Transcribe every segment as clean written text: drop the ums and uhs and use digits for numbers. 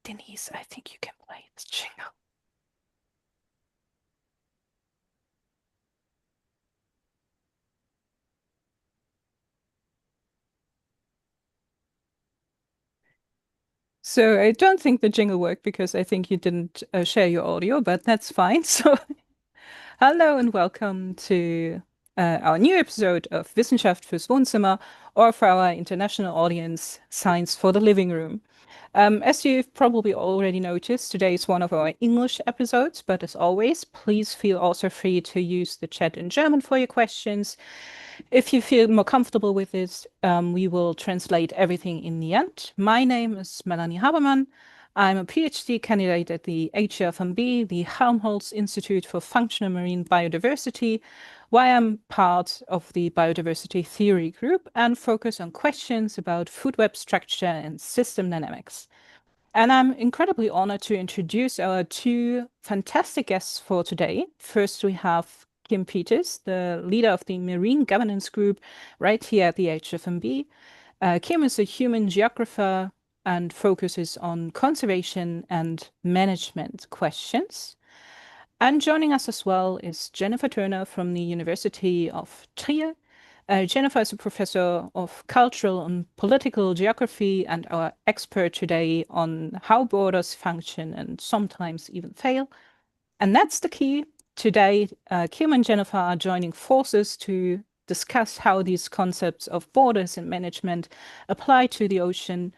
Denise, I think you can play this jingle. So I don't think the jingle worked because I think you didn't share your audio, but that's fine. So hello and welcome to our new episode of Wissenschaft fürs Wohnzimmer, or for our international audience, Science for the Living Room. As you've probably already noticed, today is one of our English episodes, but as always, please feel also free to use the chat in German for your questions. If you feel more comfortable with this, we will translate everything in the end. My name is Melanie Habermann. I'm a PhD candidate at the HFMB, the Helmholtz Institute for Functional Marine Biodiversity, where I'm part of the biodiversity theory group and focus on questions about food web structure and system dynamics. And I'm incredibly honored to introduce our two fantastic guests for today. First, we have Kim Peters, the leader of the Marine Governance Group right here at the HFMB. Kim is a human geographer and focuses on conservation and management questions. And joining us as well is Jennifer Turner from the University of Trier. Jennifer is a professor of cultural and political geography and our expert today on how borders function and sometimes even fail. And that's the key. Today, Kim and Jennifer are joining forces to discuss how these concepts of borders and management apply to the ocean.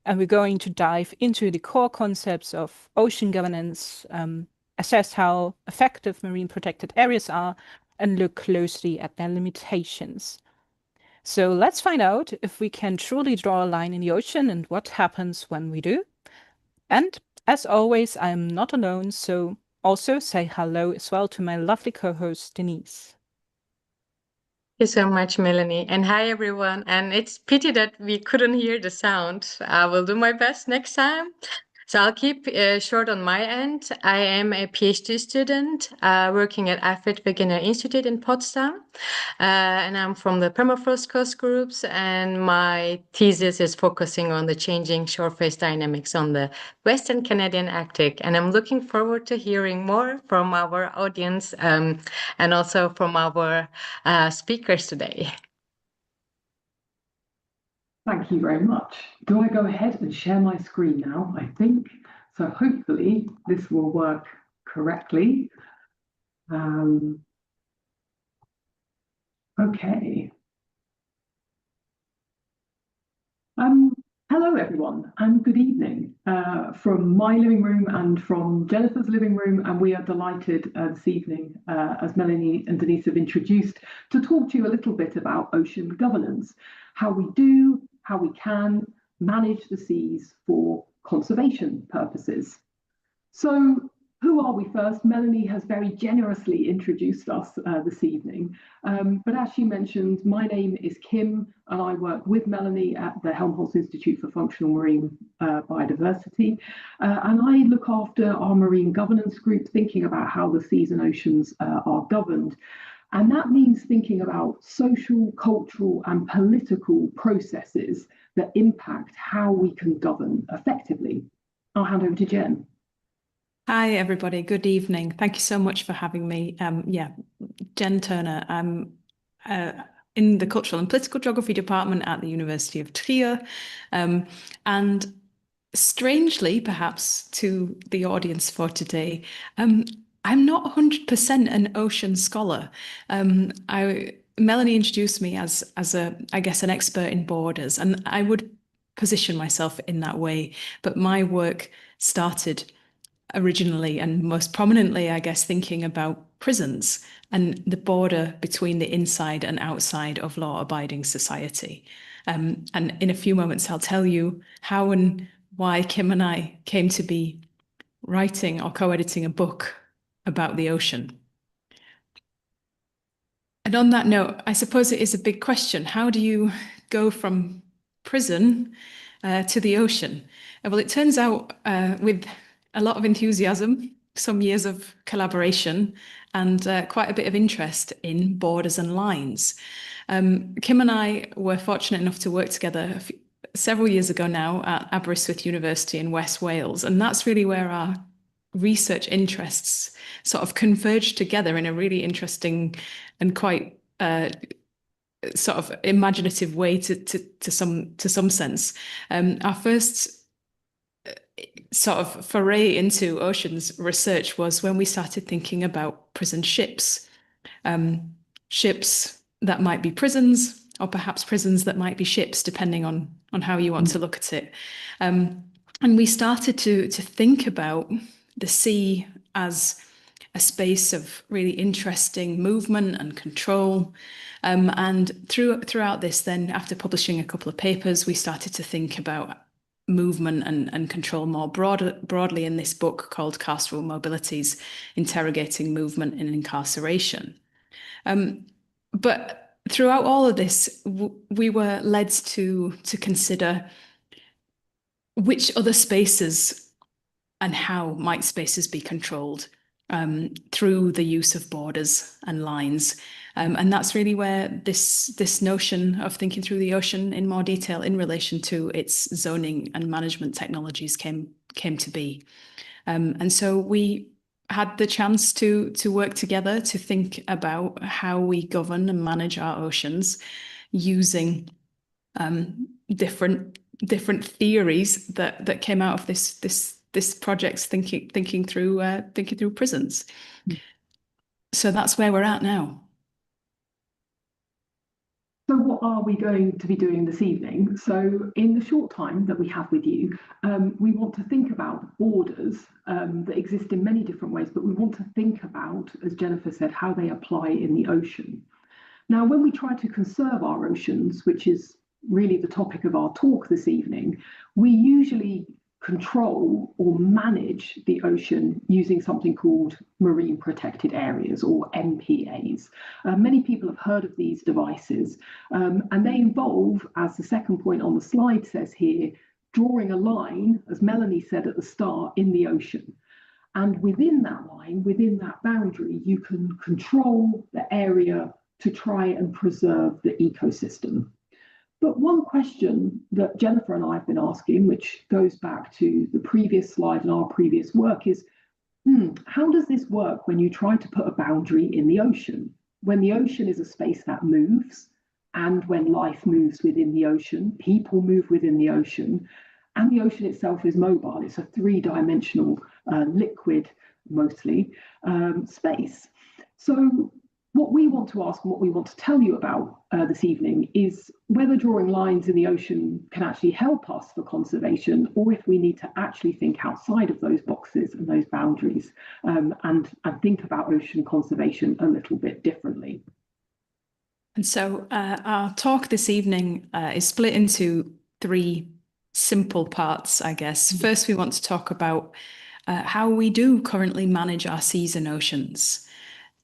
And we're going to dive into the core concepts of ocean governance, assess how effective marine protected areas are, and look closely at their limitations. So let's find out if we can truly draw a line in the ocean and what happens when we do. And as always, I'm not alone, so also say hello as well to my lovely co-host, Denise. Thank you so much, Melanie. And hi, everyone. And it's pity that we couldn't hear the sound. I will do my best next time. So I'll keep short on my end. I am a PhD student working at IFIT Beginner Institute in Potsdam. And I'm from the permafrost coast groups. And my thesis is focusing on the changing shore face dynamics on the Western Canadian Arctic. And I'm looking forward to hearing more from our audience and also from our speakers today. Thank you very much. Do I go ahead and share my screen now? I think. So hopefully this will work correctly. Okay. Hello, everyone, and good evening from my living room and from Jennifer's living room. And we are delighted this evening, as Melanie and Denise have introduced, to talk to you a little bit about ocean governance, how we do, how we can manage the seas for conservation purposes. So who are we first? Melanie has very generously introduced us this evening. But as she mentioned, my name is Kim, and I work with Melanie at the Helmholtz Institute for Functional Marine Biodiversity. And I look after our marine governance group, thinking about how the seas and oceans are governed. And that means thinking about social, cultural, and political processes that impact how we can govern effectively. I'll hand over to Jen. Hi, everybody. Good evening. Thank you so much for having me. Jen Turner. I'm in the Cultural and Political Geography Department at the University of Trier. And strangely, perhaps to the audience for today, I'm not 100% an ocean scholar. Melanie introduced me as I guess, an expert in borders, and I would position myself in that way. But my work started originally and most prominently, I guess, thinking about prisons and the border between the inside and outside of law-abiding society. And in a few moments, I'll tell you how and why Kim and I came to be writing or co-editing a book about the ocean. And on that note, I suppose it is a big question. How do you go from prison to the ocean? Well, it turns out with a lot of enthusiasm, some years of collaboration, and quite a bit of interest in borders and lines. Kim and I were fortunate enough to work together several years ago now at Aberystwyth University in West Wales, and that's really where our research interests sort of converged together in a really interesting and quite sort of imaginative way to some sense. Our first sort of foray into oceans research was when we started thinking about prison ships. Ships that might be prisons, or perhaps prisons that might be ships, depending on how you want to look at it. And we started to think about the sea as a space of really interesting movement and control. And throughout this, then after publishing a couple of papers, we started to think about movement and control more broadly in this book called Carceral Mobilities, Interrogating Movement in Incarceration. But throughout all of this, we were led to consider which other spaces and how might spaces be controlled through the use of borders and lines. And that's really where this notion of thinking through the ocean in more detail in relation to its zoning and management technologies came to be. And so we had the chance to work together to think about how we govern and manage our oceans using different theories that came out of this project's thinking through prisons. So that's where we're at now. So what are we going to be doing this evening? So in the short time that we have with you, we want to think about borders that exist in many different ways, but we want to think about, as Jennifer said, how they apply in the ocean. Now, when we try to conserve our oceans, which is really the topic of our talk this evening, we usually control or manage the ocean using something called marine protected areas, or MPAs. Many people have heard of these devices, and they involve, as the second point on the slide says here, drawing a line, as Melanie said at the start, in the ocean. And within that line, within that boundary, you can control the area to try and preserve the ecosystem. But one question that Jennifer and I have been asking, which goes back to the previous slide and our previous work, is how does this work when you try to put a boundary in the ocean? When the ocean is a space that moves, and when life moves within the ocean, people move within the ocean, and the ocean itself is mobile. It's a three-dimensional liquid, mostly, space. So what we want to ask and what we want to tell you about this evening is whether drawing lines in the ocean can actually help us for conservation, or if we need to actually think outside of those boxes and those boundaries and think about ocean conservation a little bit differently. And so our talk this evening is split into three simple parts, I guess. First, we want to talk about how we do currently manage our seas and oceans.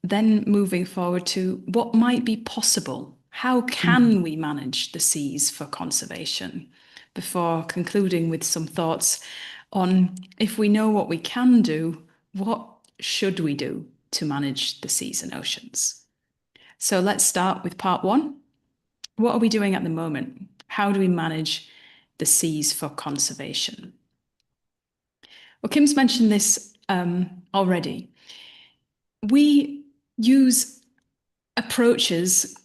Then moving forward to what might be possible. How can we manage the seas for conservation? Before concluding with some thoughts on, if we know what we can do, what should we do to manage the seas and oceans? So let's start with part one. What are we doing at the moment? How do we manage the seas for conservation? Well, Kim's mentioned this already. We use approaches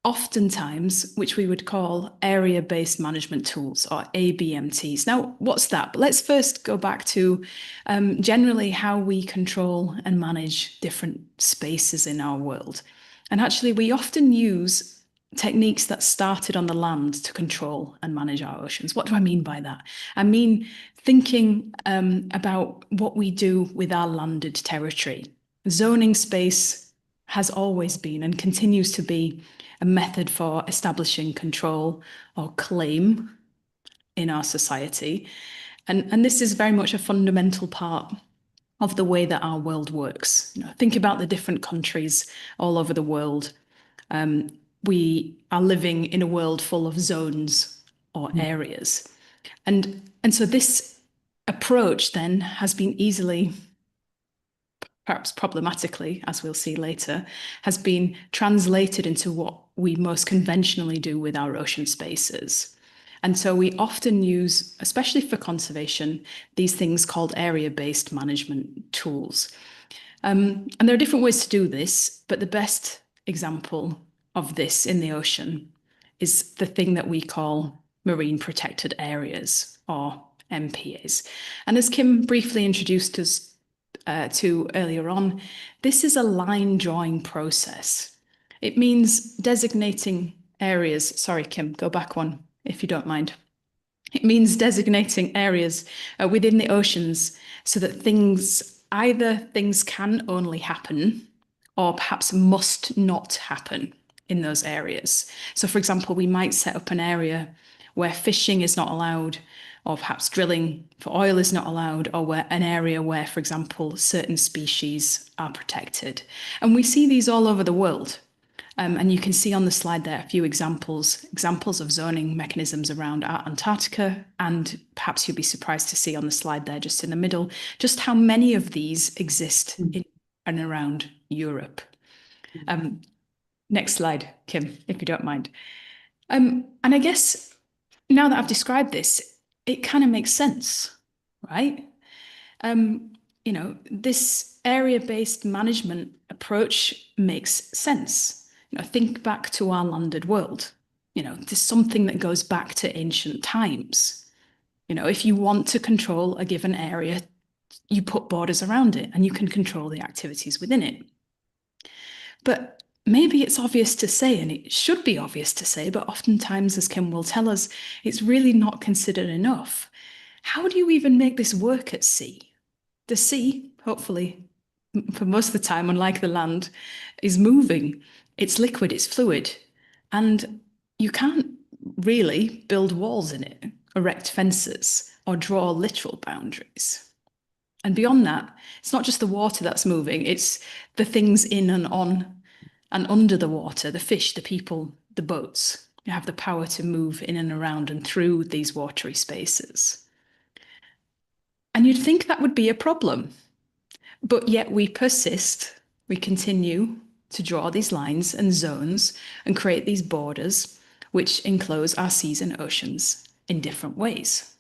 oftentimes which we would call area-based management tools, or ABMTs. Now, what's that? But let's first go back to generally how we control and manage different spaces in our world. And actually, we often use techniques that started on the land to control and manage our oceans. What do I mean by that? I mean thinking about what we do with our landed territory. Zoning space has always been and continues to be a method for establishing control or claim in our society. And this is very much a fundamental part of the way that our world works. You know, think about the different countries all over the world. We are living in a world full of zones or areas. And so this approach then has been easily, perhaps problematically, as we'll see later, has been translated into what we most conventionally do with our ocean spaces. And so we often use, especially for conservation, these things called area-based management tools. And there are different ways to do this, but the best example of this in the ocean is the thing that we call marine protected areas, or MPAs. And as Kim briefly introduced us to earlier on, this is a line drawing process. It means designating areas. Sorry, Kim, go back one if you don't mind. It means designating areas within the oceans so that either things can only happen or perhaps must not happen in those areas. So, for example, we might set up an area where fishing is not allowed, or perhaps drilling for oil is not allowed, or an area where, for example, certain species are protected. And we see these all over the world. And you can see on the slide there a few examples of zoning mechanisms around Antarctica, and perhaps you'll be surprised to see on the slide there just in the middle, just how many of these exist in and around Europe. Next slide, Kim, if you don't mind. And I guess now that I've described this, it kind of makes sense, right? You know, this area-based management approach makes sense. You know, think back to our landed world. You know, there's something that goes back to ancient times. You know, if you want to control a given area, you put borders around it and you can control the activities within it. But maybe it's obvious to say, and it should be obvious to say, but oftentimes, as Kim will tell us, it's really not considered enough. How do you even make this work at sea? The sea, hopefully, for most of the time, unlike the land, is moving. It's liquid, it's fluid, and you can't really build walls in it, erect fences, or draw literal boundaries. And beyond that, it's not just the water that's moving, it's the things in and on and under the water, the fish, the people, the boats. You have the power to move in and around and through these watery spaces. And you'd think that would be a problem, but yet we persist, we continue to draw these lines and zones and create these borders which enclose our seas and oceans in different ways.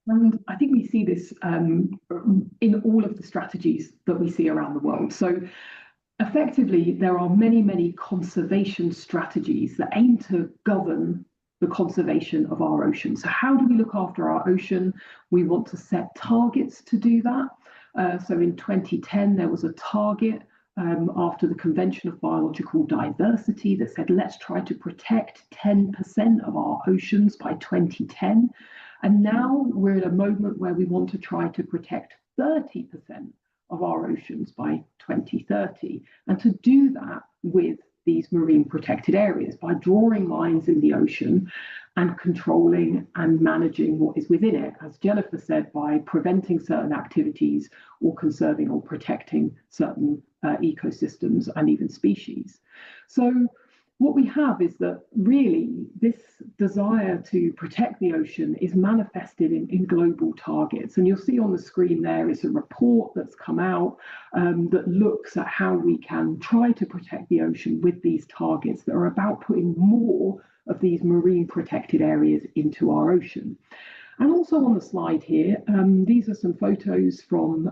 And I think we see this in all of the strategies that we see around the world. So effectively, there are many, many conservation strategies that aim to govern the conservation of our ocean. So how do we look after our ocean? We want to set targets to do that. So in 2010, there was a target after the Convention of Biological Diversity that said, let's try to protect 10% of our oceans by 2010. And now we're at a moment where we want to try to protect 30% of our oceans by 2030. And to do that with these marine protected areas by drawing lines in the ocean and controlling and managing what is within it, as Jennifer said, by preventing certain activities or conserving or protecting certain ecosystems and even species. So what we have is that really this desire to protect the ocean is manifested in global targets. And you'll see on the screen there is a report that's come out that looks at how we can try to protect the ocean with these targets that are about putting more of these marine protected areas into our ocean. And also on the slide here, these are some photos from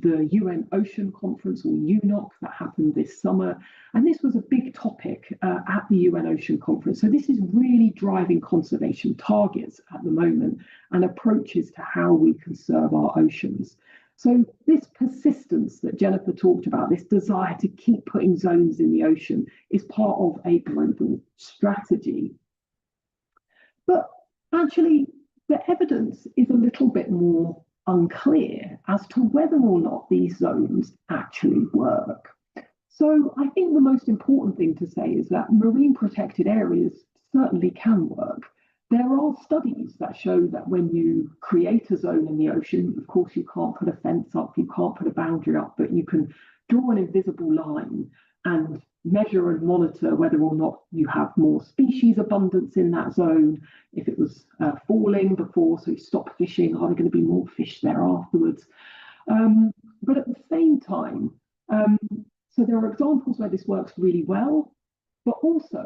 the UN Ocean Conference, or UNOC, that happened this summer. And this was a big topic at the UN Ocean Conference. So this is really driving conservation targets at the moment and approaches to how we conserve our oceans. So this persistence that Jennifer talked about, this desire to keep putting zones in the ocean, is part of a global strategy. But actually, the evidence is a little bit more unclear as to whether or not these zones actually work. So I think the most important thing to say is that marine protected areas certainly can work. There are studies that show that when you create a zone in the ocean, of course you can't put a fence up, you can't put a boundary up, but you can draw an invisible line and measure and monitor whether or not you have more species abundance in that zone. If it was falling before, so you stop fishing, are there going to be more fish there afterwards? But at the same time, so there are examples where this works really well. but also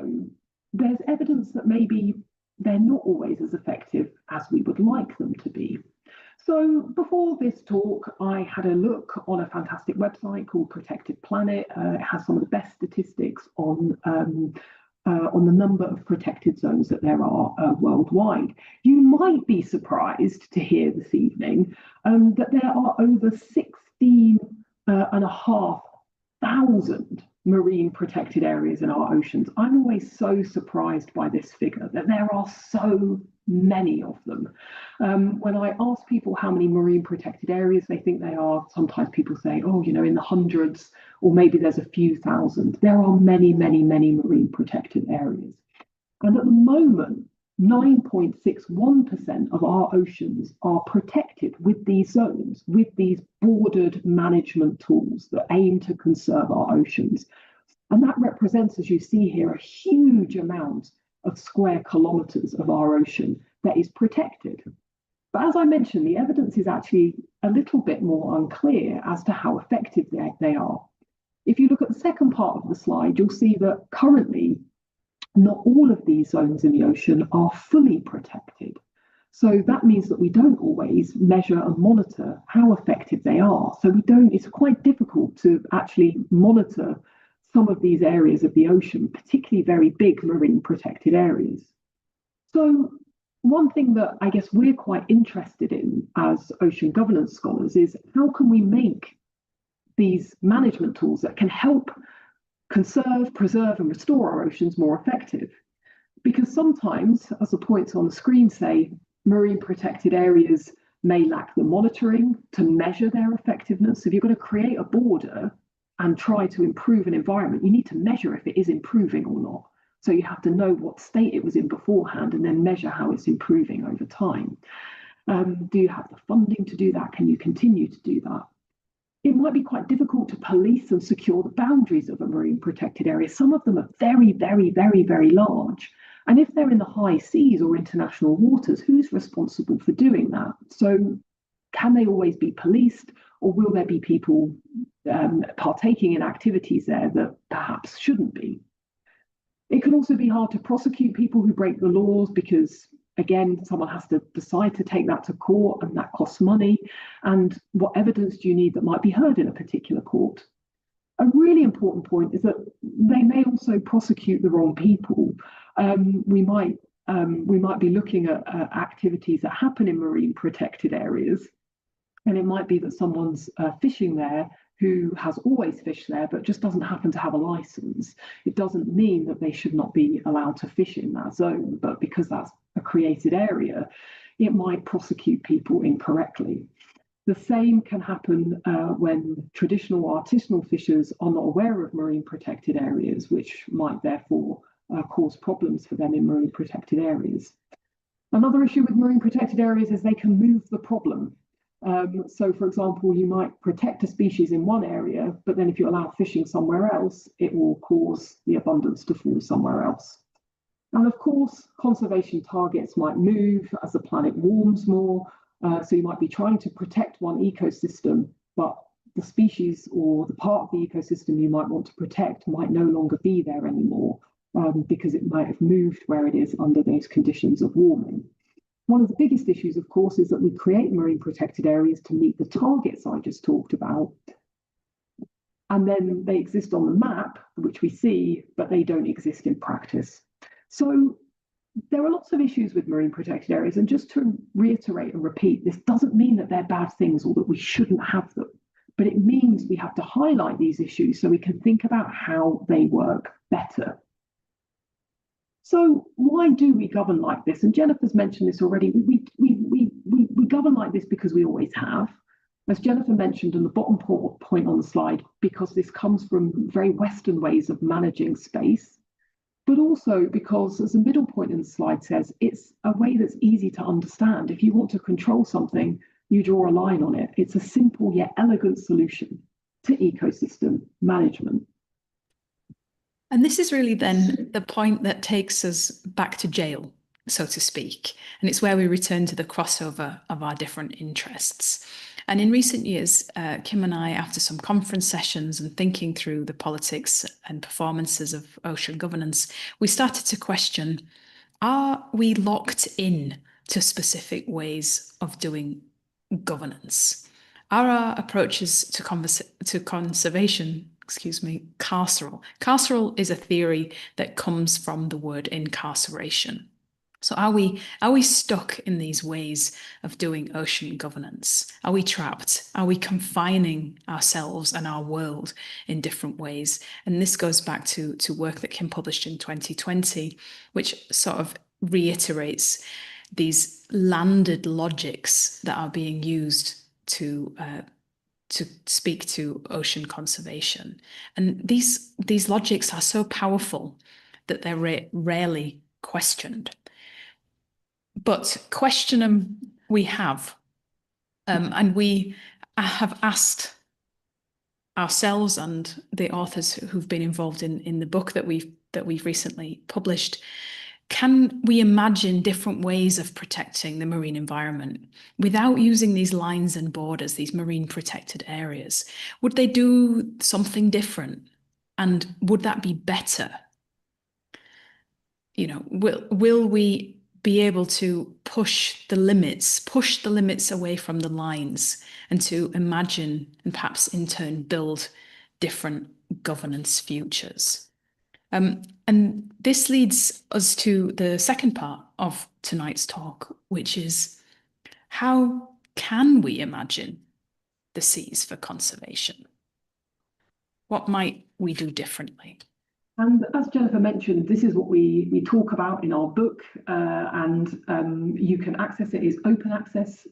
there's evidence that maybe they're not always as effective as we would like them to be. So before this talk, I had a look on a fantastic website called Protected Planet. It has some of the best statistics on the number of protected zones that there are worldwide. You might be surprised to hear this evening that there are over 16,500 marine protected areas in our oceans. I'm always so surprised by this figure, that there are so many of them. When I ask people how many marine protected areas they think they are, sometimes people say, oh, you know, in the hundreds, or maybe there's a few thousand. There are many, many, many marine protected areas. And at the moment, 9.61% of our oceans are protected with these zones, with these bordered management tools that aim to conserve our oceans. And that represents, as you see here, a huge amount of square kilometres of our ocean that is protected. But as I mentioned, the evidence is actually a little bit more unclear as to how effective they are. If you look at the second part of the slide, you'll see that currently not all of these zones in the ocean are fully protected. So that means that we don't always measure and monitor how effective they are. So it's quite difficult to actually monitor some of these areas of the ocean, particularly very big marine protected areas. So one thing that I guess we're quite interested in as ocean governance scholars is how can we make these management tools that can help conserve, preserve, and restore our oceans more effective? Because sometimes, as the points on the screen say, marine protected areas may lack the monitoring to measure their effectiveness. If you're going to create a border and try to improve an environment, you need to measure if it is improving or not. So you have to know what state it was in beforehand and then measure how it's improving over time. Do you have the funding to do that? Can you continue to do that? It might be quite difficult to police and secure the boundaries of a marine protected area. Some of them are very, very, very, very large. And if they're in the high seas or international waters, who's responsible for doing that? So can they always be policed, or will there be people partaking in activities there that perhaps shouldn't be? It can also be hard to prosecute people who break the laws because, again, someone has to decide to take that to court, and that costs money. And what evidence do you need that might be heard in a particular court? A really important point is that they may also prosecute the wrong people. We might be looking at activities that happen in marine protected areas, and it might be that someone's fishing there who has always fished there but just doesn't happen to have a license. It doesn't mean that they should not be allowed to fish in that zone, but because that's a created area, it might prosecute people incorrectly. The same can happen when traditional artisanal fishers are not aware of marine protected areas, which might therefore cause problems for them in marine protected areas. Another issue with marine protected areas is they can move the problem. So, for example, you might protect a species in one area, but then if you allow fishing somewhere else, it will cause the abundance to fall somewhere else. And of course, conservation targets might move as the planet warms more. So you might be trying to protect one ecosystem, but the species or the part of the ecosystem you might want to protect might no longer be there anymore because it might have moved where it is under those conditions of warming. One of the biggest issues, of course, is that we create marine protected areas to meet the targets I just talked about. And then they exist on the map, which we see, but they don't exist in practice. So there are lots of issues with marine protected areas. And just to reiterate and repeat, this doesn't mean that they're bad things or that we shouldn't have them. But it means we have to highlight these issues so we can think about how they work better. So why do we govern like this? And Jennifer's mentioned this already. We govern like this because we always have. As Jennifer mentioned in the bottom point on the slide, because this comes from very Western ways of managing space, but also because, as the middle point in the slide says, it's a way that's easy to understand. If you want to control something, you draw a line on it. It's a simple yet elegant solution to ecosystem management. And this is really then the point that takes us back to jail, so to speak. And it's where we return to the crossover of our different interests. And in recent years, Kim and I, after some conference sessions and thinking through the politics and performances of ocean governance, we started to question, are we locked in to specific ways of doing governance? Are our approaches to conservation, carceral? Carceral is a theory that comes from the word incarceration. So are we stuck in these ways of doing ocean governance? Are we trapped? Are we confining ourselves and our world in different ways? And this goes back to work that Kim published in 2020, which sort of reiterates these landed logics that are being used to speak to ocean conservation. And these logics are so powerful that they're rarely questioned. But question them we have. And we have asked ourselves and the authors who've been involved in the book that we've recently published, can we imagine different ways of protecting the marine environment without using these lines and borders, these marine protected areas? Would they do something different? And would that be better? You know, will we be able to push the limits away from the lines, and to imagine and perhaps in turn build different governance futures? And this leads us to the second part of tonight's talk, which is, how can we imagine the seas for conservation? What might we do differently? And as Jennifer mentioned, this is what we talk about in our book, and you can access it. It's open access,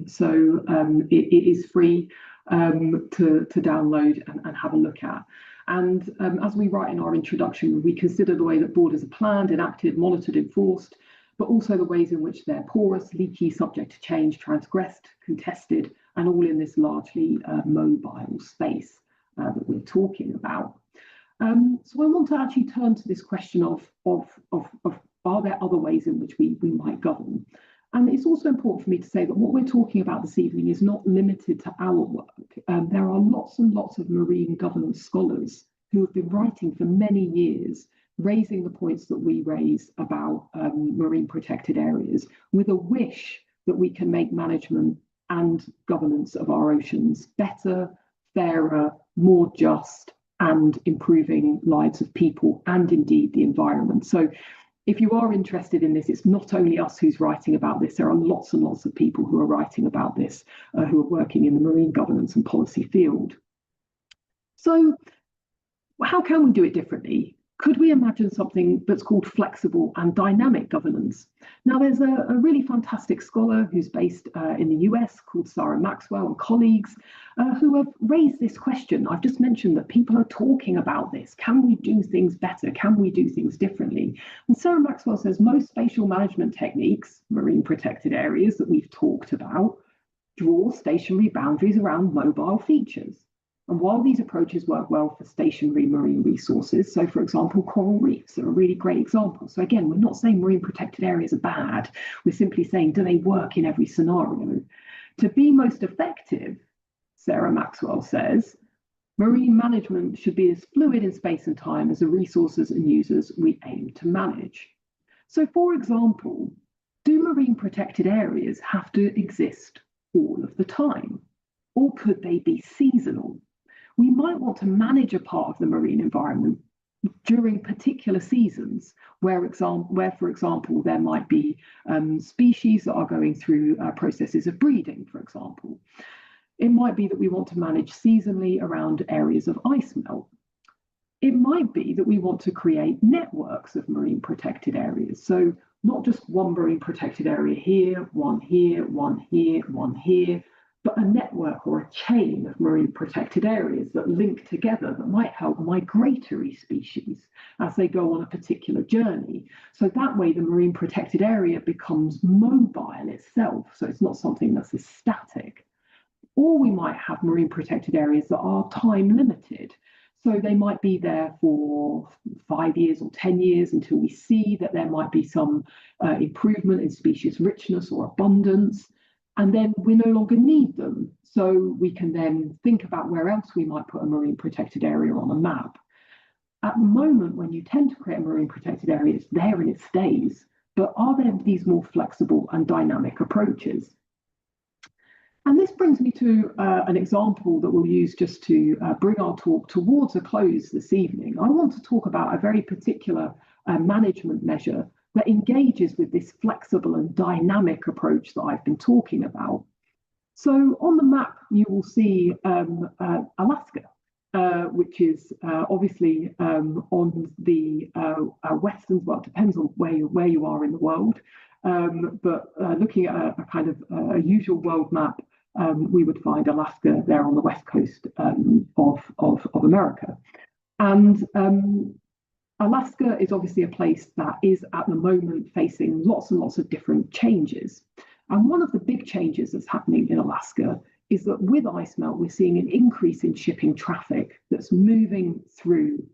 so it is free to download and have a look at. And as we write in our introduction, we consider the way that borders are planned, enacted, monitored, enforced, but also the ways in which they're porous, leaky, subject to change, transgressed, contested, and all in this largely mobile space that we're talking about. So I want to actually turn to this question of are there other ways in which we might govern? And it's also important for me to say that what we're talking about this evening is not limited to our work. There are lots and lots of marine governance scholars who have been writing for many years, raising the points that we raise about marine protected areas, with a wish that we can make management and governance of our oceans better, fairer, more just, and improving lives of people and indeed the environment. So if you are interested in this, it's not only us who's writing about this. There are lots and lots of people who are writing about this, who are working in the marine governance and policy field. So how can we do it differently? Could we imagine something that's called flexible and dynamic governance? Now, there's a really fantastic scholar who's based in the US called Sarah Maxwell and colleagues who have raised this question. I've just mentioned that people are talking about this. Can we do things better? Can we do things differently? And Sarah Maxwell says most spatial management techniques, marine protected areas that we've talked about, draw stationary boundaries around mobile features. And while these approaches work well for stationary marine resources, so for example, coral reefs are a really great example. So again, we're not saying marine protected areas are bad. We're simply saying, do they work in every scenario? To be most effective, Sarah Maxwell says, marine management should be as fluid in space and time as the resources and users we aim to manage. So for example, do marine protected areas have to exist all of the time? Or could they be seasonal? We might want to manage a part of the marine environment during particular seasons where, for example, there might be species that are going through processes of breeding, for example. It might be that we want to manage seasonally around areas of ice melt. It might be that we want to create networks of marine protected areas. So not just one marine protected area here, one here, one here, one here, but a network or a chain of marine protected areas that link together that might help migratory species as they go on a particular journey. So that way the marine protected area becomes mobile itself. So it's not something that's static. Or we might have marine protected areas that are time limited. So they might be there for 5 years or 10 years until we see that there might be some improvement in species richness or abundance. and then we no longer need them. So we can then think about where else we might put a marine protected area on a map. At the moment, when you tend to create a marine protected area, it's there and it stays. But are there these more flexible and dynamic approaches? And this brings me to an example that we'll use just to bring our talk towards a close this evening. I want to talk about a very particular management measure that engages with this flexible and dynamic approach that I've been talking about. So on the map, you will see Alaska, which is obviously on the western, well, it depends on where you are in the world, but looking at a kind of a usual world map, we would find Alaska there on the west coast of America. And Alaska is obviously a place that is at the moment facing lots and lots of different changes. And one of the big changes that's happening in Alaska is that with ice melt, we're seeing an increase in shipping traffic that's moving through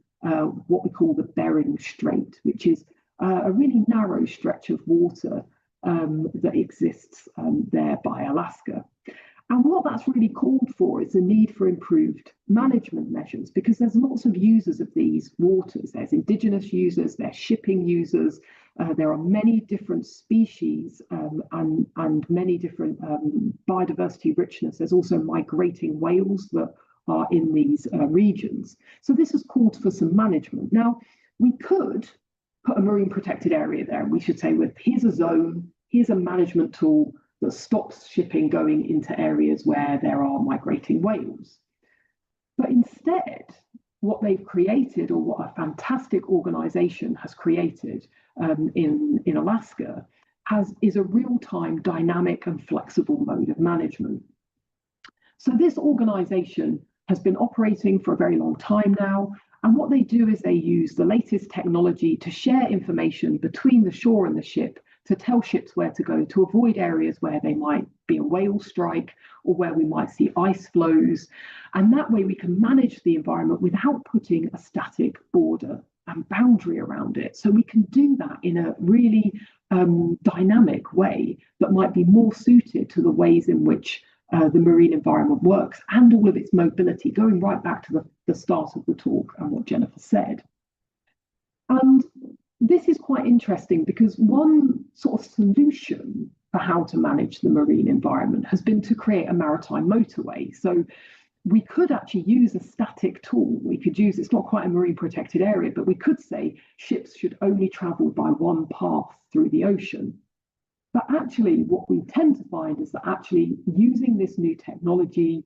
what we call the Bering Strait, which is a really narrow stretch of water that exists there by Alaska. And what that's really called for is the need for improved management measures, because there's lots of users of these waters. There's indigenous users, there's shipping users, there are many different species and many different biodiversity richness. There's also migrating whales that are in these regions. So this has called for some management. Now, we could put a marine protected area there, and we should say, well, here's a zone, here's a management tool that stops shipping going into areas where there are migrating whales. But instead, what they've created, or what a fantastic organization has created in Alaska, is a real-time dynamic and flexible mode of management. So this organization has been operating for a very long time now, and what they do is they use the latest technology to share information between the shore and the ship, to tell ships where to go, to avoid areas where they might be a whale strike or where we might see ice flows. And that way we can manage the environment without putting a static border and boundary around it. So we can do that in a really dynamic way that might be more suited to the ways in which the marine environment works and all of its mobility, going right back to the start of the talk and what Jennifer said. And this is quite interesting because one sort of solution for how to manage the marine environment has been to create a maritime motorway. So we could actually use a static tool. We could use, it's not quite a marine protected area, but we could say ships should only travel by one path through the ocean. But actually what we tend to find is that actually using this new technology,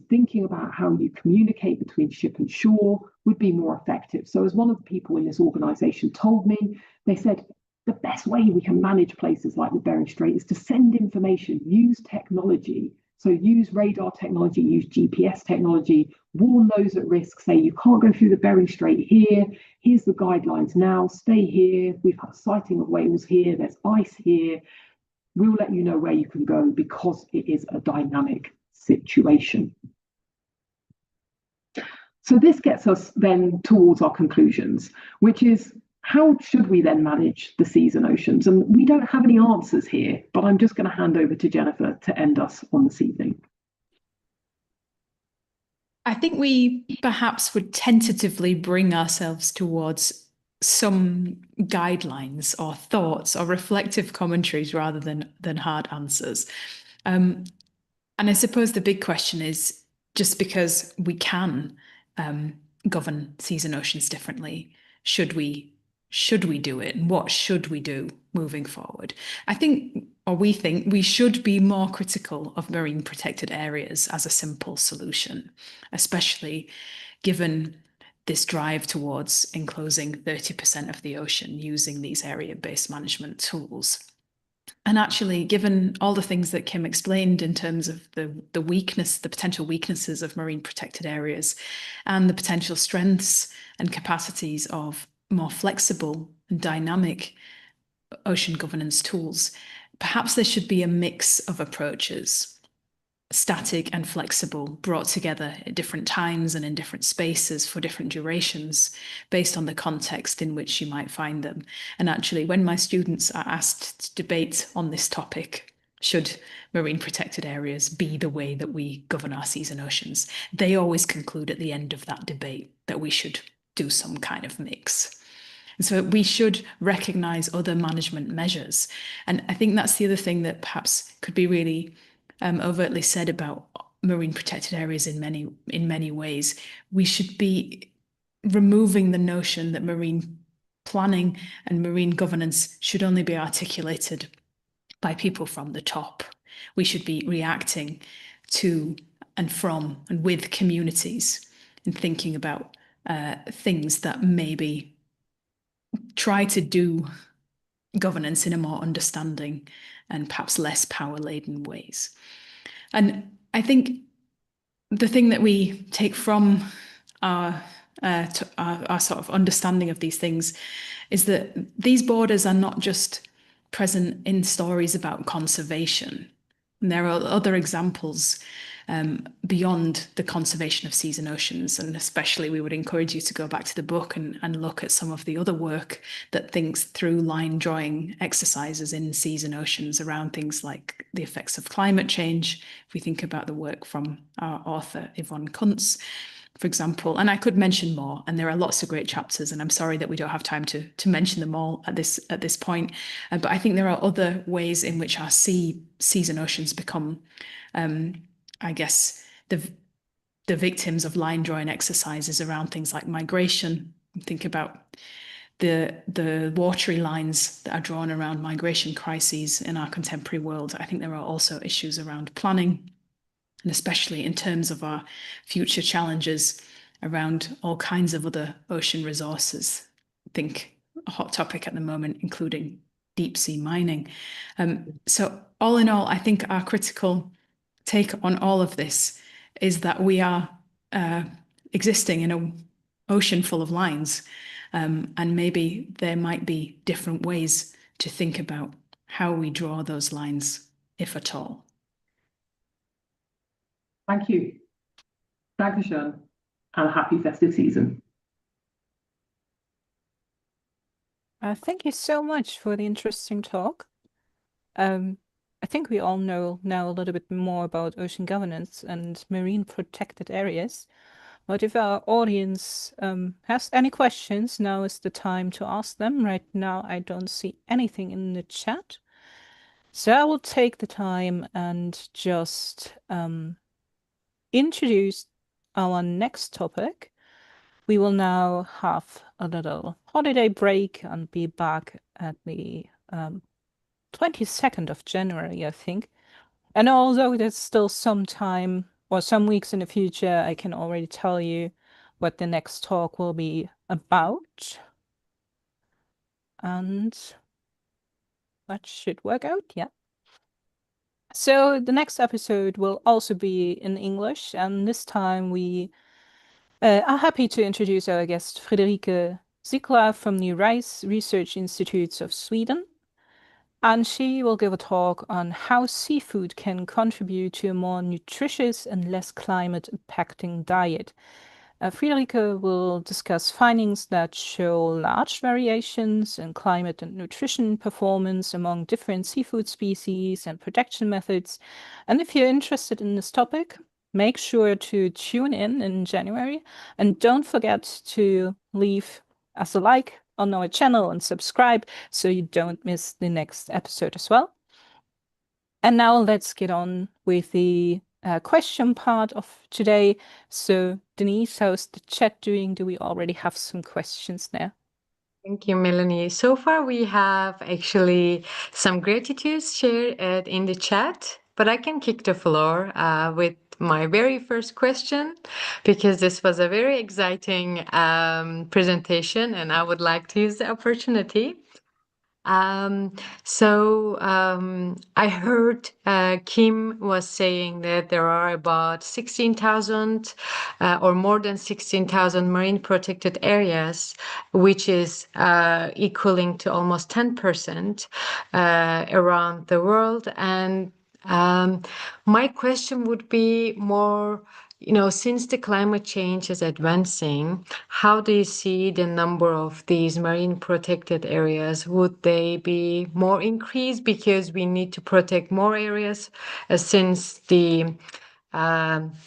thinking about how you communicate between ship and shore would be more effective. So as one of the people in this organization told me, they said, the best way we can manage places like the Bering Strait is to send information, use technology. So use radar technology, use GPS technology, warn those at risk, say you can't go through the Bering Strait here, here's the guidelines now, stay here, we've had a sighting of whales here, there's ice here, we'll let you know where you can go because it is a dynamic situation. So this gets us then towards our conclusions, which is how should we then manage the seas and oceans? And we don't have any answers here, but I'm just going to hand over to Jennifer to end us on this evening. I think we perhaps would tentatively bring ourselves towards some guidelines or thoughts or reflective commentaries rather than hard answers. And I suppose the big question is, just because we can govern seas and oceans differently, should we do it? And what should we do moving forward? I think, or we think, we should be more critical of marine protected areas as a simple solution, especially given this drive towards enclosing 30% of the ocean using these area-based management tools. And actually, given all the things that Kim explained in terms of the potential weaknesses of marine protected areas and the potential strengths and capacities of more flexible and dynamic ocean governance tools, perhaps there should be a mix of approaches, static and flexible, brought together at different times and in different spaces for different durations based on the context in which you might find them. And actually, when my students are asked to debate on this topic should marine protected areas be the way that we govern our seas and oceans? They always conclude at the end of that debate that we should do some kind of mix. And so we should recognize other management measures. And I think that's the other thing that perhaps could be really overtly said about marine protected areas in many ways. We should be removing the notion that marine planning and marine governance should only be articulated by people from the top. We should be reacting to and from and with communities and thinking about things that maybe try to do governance in a more understanding and perhaps less power-laden ways. And I think the thing that we take from our sort of understanding of these things is that these borders are not just present in stories about conservation. And there are other examples beyond the conservation of seas and oceans, and especially we would encourage you to go back to the book and look at some of the other work that thinks through line drawing exercises in seas and oceans around things like the effects of climate change. If we think about the work from our author Yvonne Kuntz, for example, and I could mention more, and there are lots of great chapters, and I'm sorry that we don't have time to mention them all at this point, but I think there are other ways in which our seas and oceans become I guess the victims of line drawing exercises around things like migration. Think about the watery lines that are drawn around migration crises in our contemporary world. I think there are also issues around planning, and especially in terms of our future challenges around all kinds of other ocean resources. I think a hot topic at the moment, including deep sea mining. So all in all, I think our critical take on all of this is that we are existing in an ocean full of lines, and maybe there might be different ways to think about how we draw those lines, if at all. Thank you. Dankeschön, and a happy festive season. Thank you so much for the interesting talk. I think we all know now a little bit more about ocean governance and marine protected areas. But if our audience has any questions, now is the time to ask them. Right now, I don't see anything in the chat. So I will take the time and just introduce our next topic. We will now have a little holiday break and be back at the 22nd of January, I think. And although there's still some time or some weeks in the future, I can already tell you what the next talk will be about. And that should work out, yeah. So the next episode will also be in English, and this time we are happy to introduce our guest Friederike Zickler from the Rice Research Institutes of Sweden. And she will give a talk on how seafood can contribute to a more nutritious and less climate-impacting diet. Friederike will discuss findings that show large variations in climate and nutrition performance among different seafood species and protection methods. And if you're interested in this topic, make sure to tune in January. And don't forget to leave us a like on our channel and subscribe so you don't miss the next episode as well. And now let's get on with the question part of today. So Denise, how's the chat doing? Do we already have some questions there? Thank you, Melanie. So far, we have actually some gratitudes shared in the chat, but I can kick the floor with my very first question, because this was a very exciting presentation and I would like to use the opportunity. I heard Kim was saying that there are about 16,000 or more than 16,000 marine protected areas, which is equaling to almost 10% around the world. And my question would be more since the climate change is advancing, how do you see the number of these marine protected areas? Would they be more increased because we need to protect more areas since the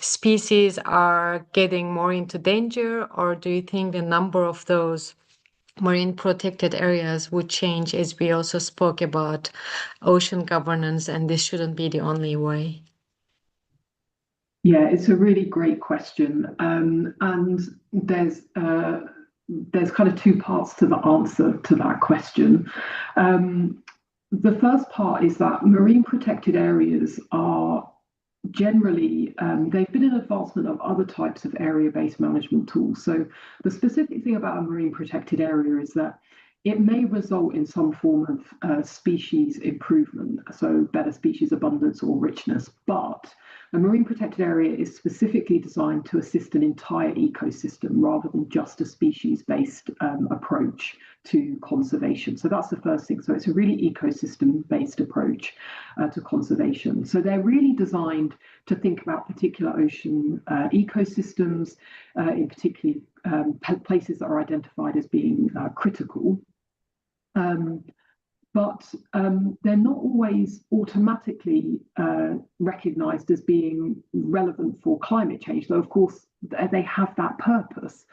species are getting more into danger? Or do you think the number of those marine protected areas would change, as we also spoke about ocean governance, and this shouldn't be the only way? Yeah, it's a really great question. And there's kind of two parts to the answer to that question. The first part is that marine protected areas are generally, they've been an advancement of other types of area-based management tools. So the specific thing about a marine protected area is that it may result in some form of species improvement, so better species abundance or richness, but a marine protected area is specifically designed to assist an entire ecosystem rather than just a species-based approach to conservation. So that's the first thing. So it's a really ecosystem-based approach to conservation. So they're really designed to think about particular ocean ecosystems, in particular places that are identified as being critical. But they're not always automatically recognised as being relevant for climate change, though of course they have that purpose.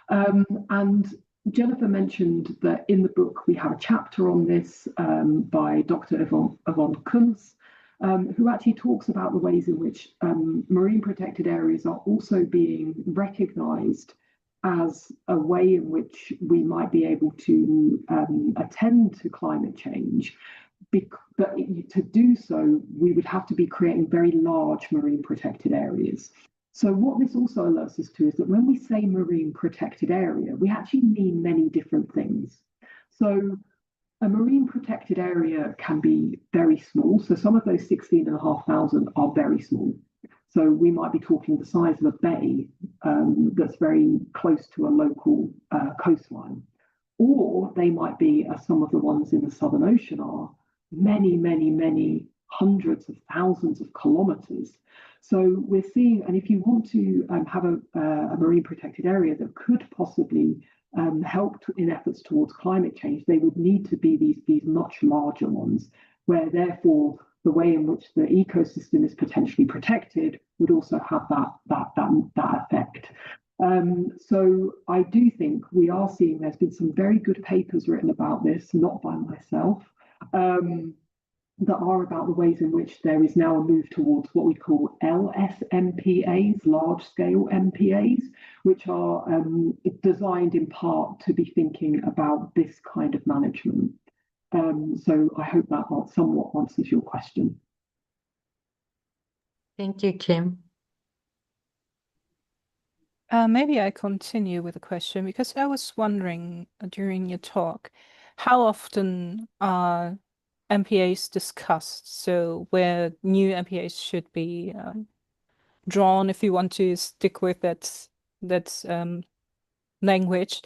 And Jennifer mentioned that in the book we have a chapter on this by Dr. Yvonne Kunz, who actually talks about the ways in which marine protected areas are also being recognised as a way in which we might be able to attend to climate change. But to do so, we would have to be creating very large marine protected areas. So what this also alerts us to is that when we say marine protected area, we actually mean many different things. So a marine protected area can be very small. So some of those 16,500 are very small. So we might be talking the size of a bay that's very close to a local coastline. Or they might be, as some of the ones in the Southern Ocean are, many, many, many hundreds of thousands of kilometres. So we're seeing, and if you want to have a marine protected area that could possibly help in efforts towards climate change, they would need to be these much larger ones, where therefore the way in which the ecosystem is potentially protected would also have that effect. So I do think we are seeing there's been some very good papers written about this, not by myself, that are about the ways in which there is now a move towards what we call LSMPAs, large-scale MPAs, which are designed in part to be thinking about this kind of management. So I hope that somewhat answers your question. Thank you, Kim. Maybe I continue with a question, because I was wondering during your talk, how often are MPAs discussed? So where new MPAs should be drawn, if you want to stick with that language.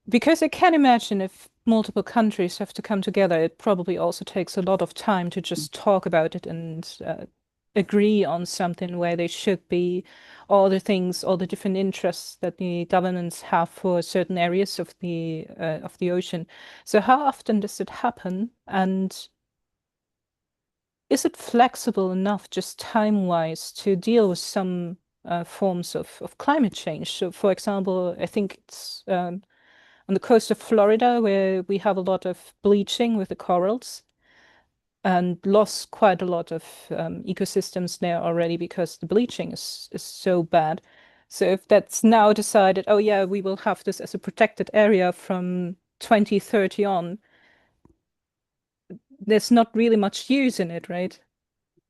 Because I can imagine if multiple countries have to come together, it probably also takes a lot of time to just talk about it and agree on something where they should be all the things, all the different interests that the governments have for certain areas of the ocean. So how often does it happen? And is it flexible enough just time-wise to deal with some forms of climate change? So for example, I think it's on the coast of Florida, where we have a lot of bleaching with the corals and lost quite a lot of ecosystems there already because the bleaching is so bad. So if that's now decided, oh yeah, we will have this as a protected area from 2030 on, there's not really much use in it, right?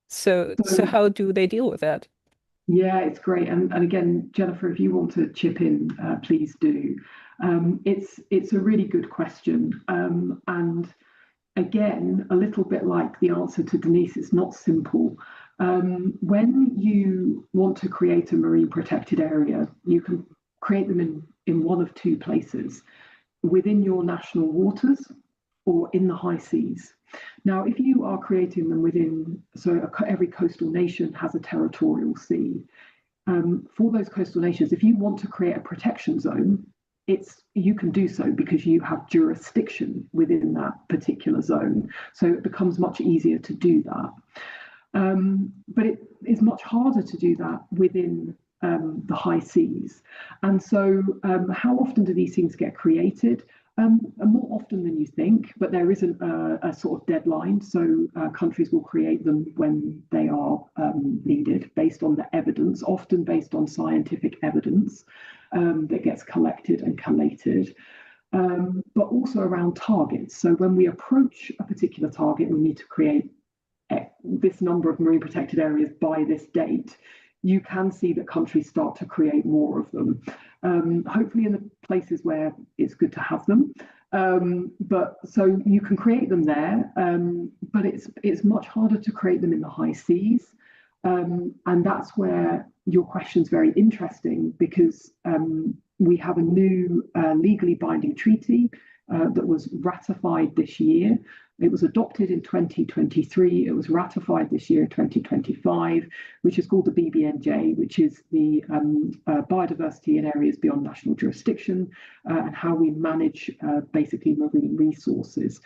So how do they deal with that? Yeah, it's great. And again, Jennifer, if you want to chip in, please do. It's a really good question. And again, a little bit like the answer to Denise, it's not simple. When you want to create a marine protected area, you can create them in one of two places, within your national waters or in the high seas. Now, if you are creating them within, so every coastal nation has a territorial sea. for those coastal nations, if you want to create a protection zone, you can do so because you have jurisdiction within that particular zone. So it becomes much easier to do that. But it is much harder to do that within the high seas. And so how often do these things get created? More often than you think, but there isn't a sort of deadline. So countries will create them when they are needed, based on the evidence, often based on scientific evidence that gets collected and collated, but also around targets. So when we approach a particular target, we need to create this number of marine protected areas by this date. You can see that countries start to create more of them, hopefully in the places where it's good to have them. But so you can create them there, but it's much harder to create them in the high seas. And that's where your question's very interesting, because we have a new legally binding treaty that was ratified this year. It was adopted in 2023. It was ratified this year in 2025, which is called the BBNJ, which is the biodiversity in areas beyond national jurisdiction and how we manage basically marine resources.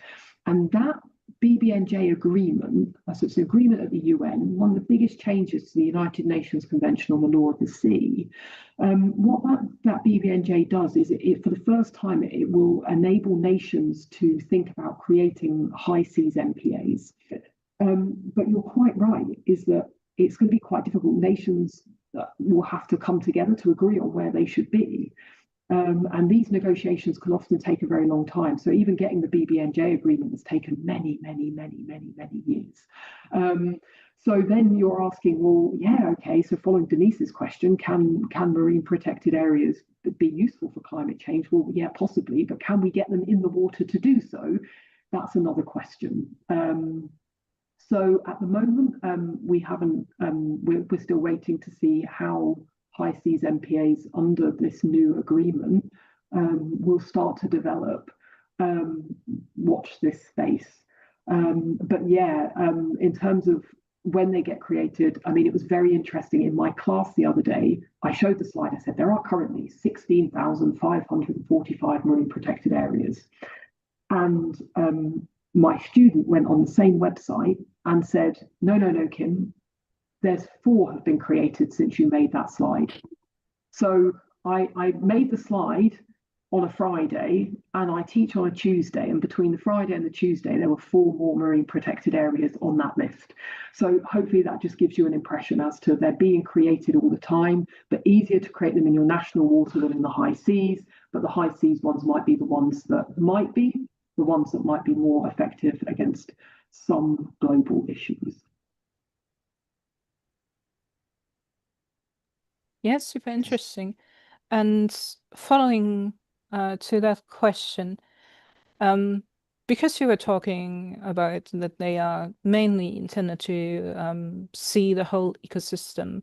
And that BBNJ agreement, so it's an agreement at the UN, one of the biggest changes to the United Nations Convention on the Law of the Sea. What that BBNJ does is it for the first time, it will enable nations to think about creating high seas MPAs. But you're quite right, is that it's going to be quite difficult. Nations will have to come together to agree on where they should be. And these negotiations can often take a very long time. So even getting the BBNJ agreement has taken many years. So then you're asking, well, yeah, okay, so following Denise's question, can marine protected areas be useful for climate change? Well, yeah, possibly, but can we get them in the water to do so? That's another question. So at the moment, we haven't, we're still waiting to see how high seas MPAs under this new agreement will start to develop. Watch this space. But yeah, in terms of when they get created, I mean, it was very interesting. In my class the other day, I showed the slide. I said there are currently 16,545 marine protected areas. And my student went on the same website and said, no, Kim, there's 4 have been created since you made that slide. So I made the slide on a Friday and I teach on a Tuesday, and between the Friday and the Tuesday there were 4 more marine protected areas on that list. So hopefully that just gives you an impression as to they're being created all the time, but easier to create them in your national water than in the high seas. But the high seas ones might be the ones that might be more effective against some global issues. Yes, super interesting. And following to that question, because you were talking about that they are mainly intended to see the whole ecosystem,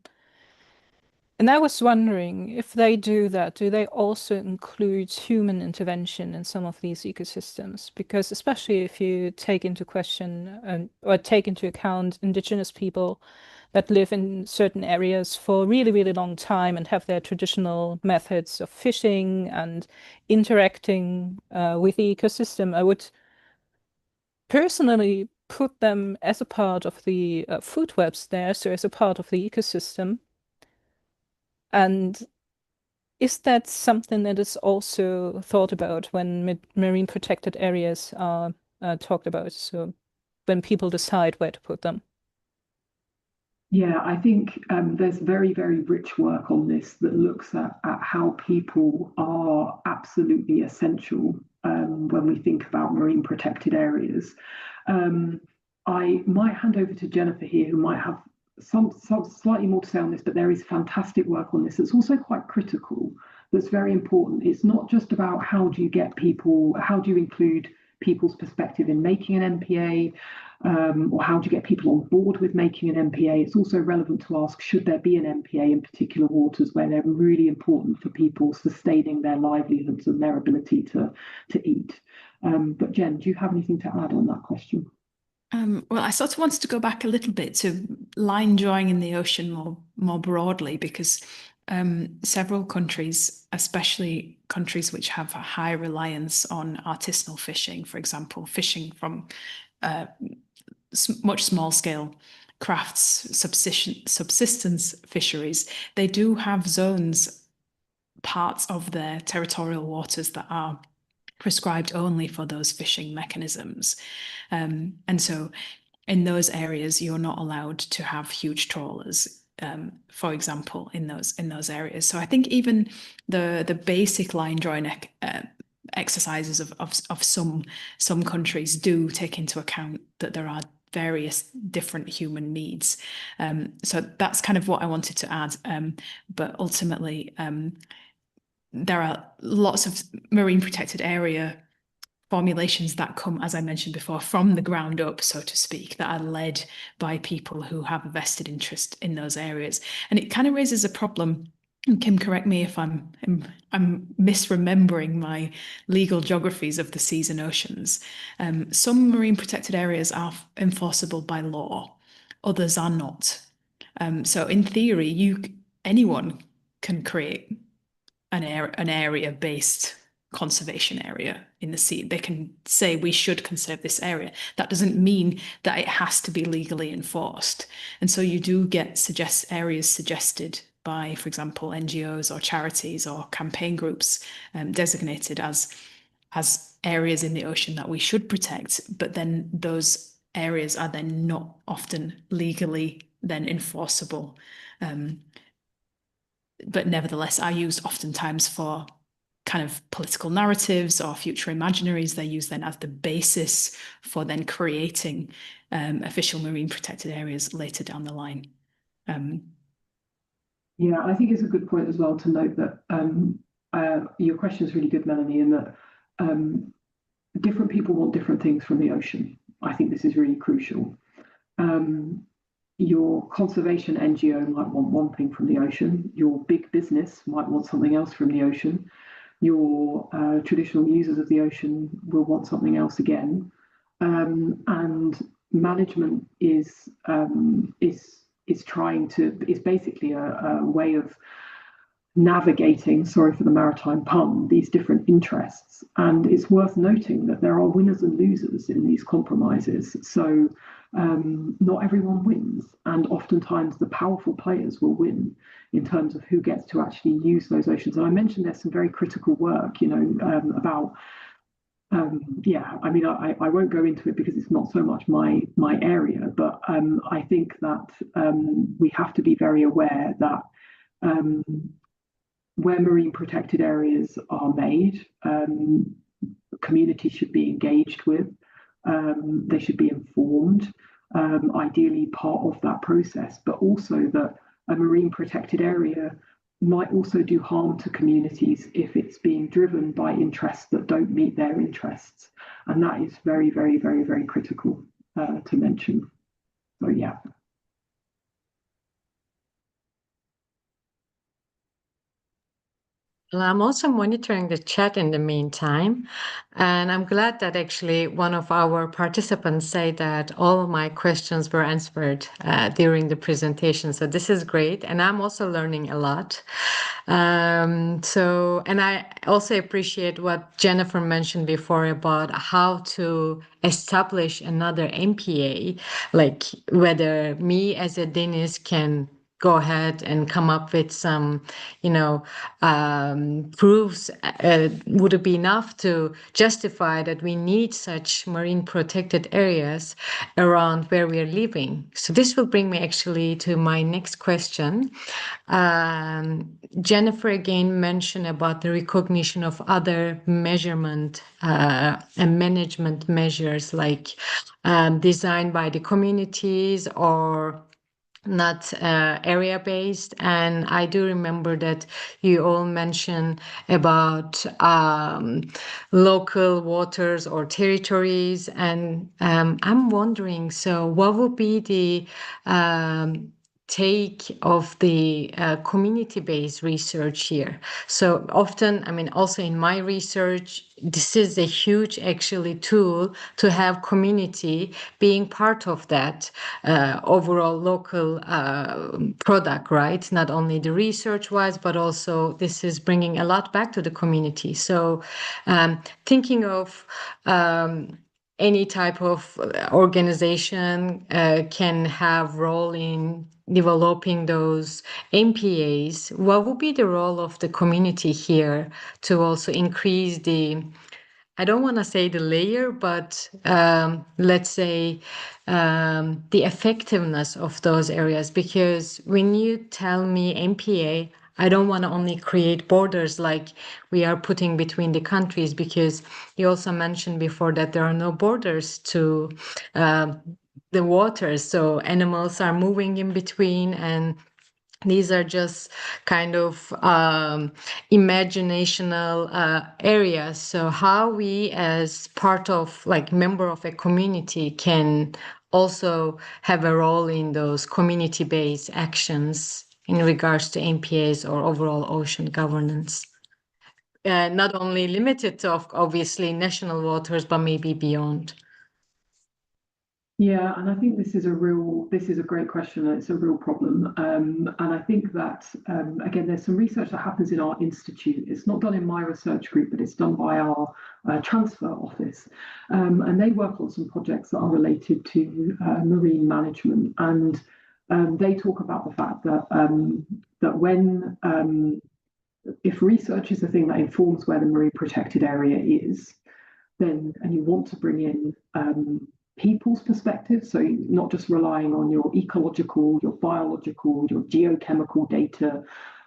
and I was wondering if they do that, do they also include human intervention in some of these ecosystems? Because especially if you take into question or take into account indigenous people that live in certain areas for a really long time and have their traditional methods of fishing and interacting with the ecosystem, I would personally put them as a part of the food webs there, so as a part of the ecosystem. And is that something that is also thought about when marine protected areas are talked about? So when people decide where to put them? Yeah, I think there's very rich work on this that looks at how people are absolutely essential when we think about marine protected areas. I might hand over to Jennifer here, who might have some slightly more to say on this, but there is fantastic work on this. It's also quite critical. That's very important. It's not just about how do you include people's perspective in making an MPA, or how do you get people on board with making an MPA. It's also relevant to ask, should there be an MPA in particular waters where they're really important for people sustaining their livelihoods and their ability to eat. But Jen, do you have anything to add on that question? Well, I sort of wanted to go back a little bit to line drawing in the ocean more broadly, because several countries, especially countries which have a high reliance on artisanal fishing, for example, fishing from much small scale crafts, subsistence fisheries, they do have zones, parts of their territorial waters that are prescribed only for those fishing mechanisms. And so in those areas, you're not allowed to have huge trawlers, for example, in those areas. So I think even the basic line drawing exercises of some countries do take into account that there are various different human needs. So that's kind of what I wanted to add. But ultimately, there are lots of marine protected area formulations that come, as I mentioned before, from the ground up, so to speak, that are led by people who have a vested interest in those areas. And it kind of raises a problem. And Kim, correct me if I'm misremembering my legal geographies of the seas and oceans. Some marine protected areas are enforceable by law, others are not. So in theory, anyone can create an area-based conservation area in the sea. They can say we should conserve this area. That doesn't mean that it has to be legally enforced. And so you do get areas suggested by, for example, NGOs or charities or campaign groups designated as areas in the ocean that we should protect. But then those areas are then not often legally then enforceable. But nevertheless are used oftentimes for kind of political narratives or future imaginaries. They're used then as the basis for then creating official marine protected areas later down the line. Yeah, I think it's a good point as well to note that your question is really good, Melanie, in that different people want different things from the ocean. I think this is really crucial. Your conservation NGO might want one thing from the ocean. Your big business might want something else from the ocean. Your traditional users of the ocean will want something else again. And management is basically a way of navigating, sorry for the maritime pun, these different interests. And it's worth noting that there are winners and losers in these compromises. So not everyone wins, and oftentimes the powerful players will win in terms of who gets to actually use those oceans. And I mentioned there's some very critical work, about I mean, I won't go into it because it's not so much my area, but I think that we have to be very aware that where marine protected areas are made, communities should be engaged with. They should be informed, ideally part of that process, but also that a marine protected area might also do harm to communities if it's being driven by interests that don't meet their interests. And that is very, very, very, very critical to mention. So, yeah. Well, I'm also monitoring the chat in the meantime, and I'm glad that actually one of our participants said that all of my questions were answered during the presentation. So this is great, and I'm also learning a lot. And I also appreciate what Jennifer mentioned before about how to establish another MPA, like whether me as a dentist can go ahead and come up with some, proofs. Would it be enough to justify that we need such marine protected areas around where we are living? So this will bring me actually to my next question. Jennifer again mentioned about the recognition of other measurement and management measures like designed by the communities or not area-based. And I do remember that you all mentioned about local waters or territories. And I'm wondering, so what would be the take of the community-based research here. So often, I mean, also in my research, this is a huge actually tool to have community being part of that overall local product, right? Not only the research-wise, but also this is bringing a lot back to the community. So thinking of any type of organization can have role in developing those MPAs. What would be the role of the community here to also increase the, I don't want to say the layer, but let's say the effectiveness of those areas? Because when you tell me MPA, I don't want to only create borders like we are putting between the countries, because you also mentioned before that there are no borders to the waters. So animals are moving in between, and these are just kind of imaginational areas. So how we as part of like member of a community can also have a role in those community-based actions in regards to MPAs or overall ocean governance. Not only limited to obviously national waters, but maybe beyond. Yeah, and I think this is a great question, and it's a real problem. And I think that, again, there's some research that happens in our institute. It's not done in my research group, but it's done by our transfer office. And they work on some projects that are related to marine management. And they talk about the fact that, that when, if research is the thing that informs where the marine protected area is, then, and you want to bring in people's perspective, so not just relying on your ecological, your biological, your geochemical data,